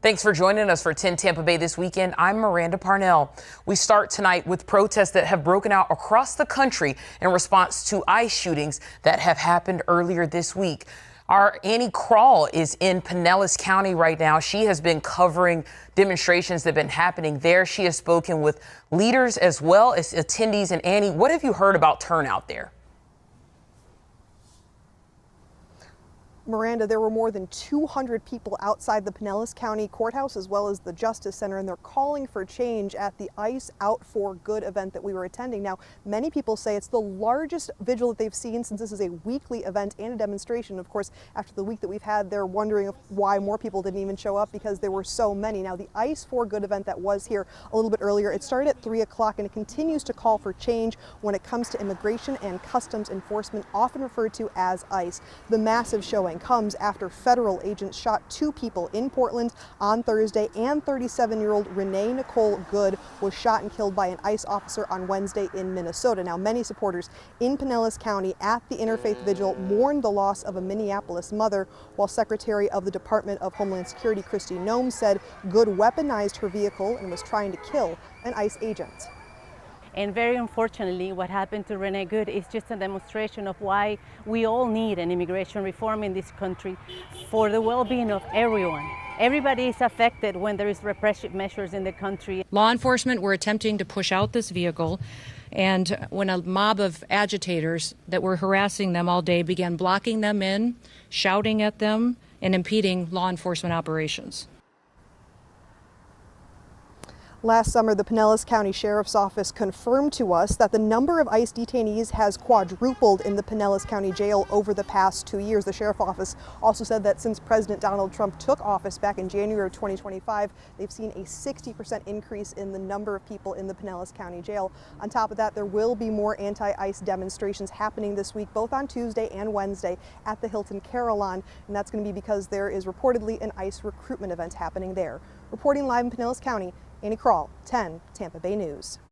Thanks for joining us for 10 Tampa Bay this weekend. I'm Miranda Parnell. We start tonight with protests that have broken out across the country in response to ICE shootings that have happened earlier this week. Our Annie Krall is in Pinellas County right now. She has been covering demonstrations that have been happening there. She has spoken with leaders as well as attendees. And Annie, what have you heard about turnout there? Miranda, there were more than 200 people outside the Pinellas County Courthouse as well as the Justice Center, and they're calling for change at the ICE Out for Good event that we were attending. Now, many people say it's the largest vigil that they've seen since this is a weekly event and a demonstration. Of course, after the week that we've had, they're wondering why more people didn't even show up because there were so many. Now, the ICE for Good event that was here a little bit earlier, it started at 3 o'clock and it continues to call for change when it comes to immigration and customs enforcement, often referred to as ICE. The massive showing comes after federal agents shot 2 people in Portland on Thursday, and 37-year-old Renee Nicole Good was shot and killed by an ICE officer on Wednesday in Minnesota. Now, many supporters in Pinellas County at the Interfaith Vigil mourned the loss of a Minneapolis mother, while Secretary of the Department of Homeland Security Kristi Noem said Good weaponized her vehicle and was trying to kill an ICE agent. And very unfortunately, what happened to Renee Good is just a demonstration of why we all need an immigration reform in this country for the well-being of everyone. Everybody is affected when there is repressive measures in the country. Law enforcement were attempting to push out this vehicle, and when a mob of agitators that were harassing them all day began blocking them in, shouting at them, and impeding law enforcement operations. Last summer, the Pinellas County Sheriff's Office confirmed to us that the number of ICE detainees has quadrupled in the Pinellas County Jail over the past 2 years. The Sheriff's Office also said that since President Donald Trump took office back in January of 2025, they've seen a 60% increase in the number of people in the Pinellas County Jail. On top of that, there will be more anti-ICE demonstrations happening this week, both on Tuesday and Wednesday at the Hilton Carillon, and that's going to be because there is reportedly an ICE recruitment event happening there. Reporting live in Pinellas County, Annie Krall, 10 Tampa Bay News.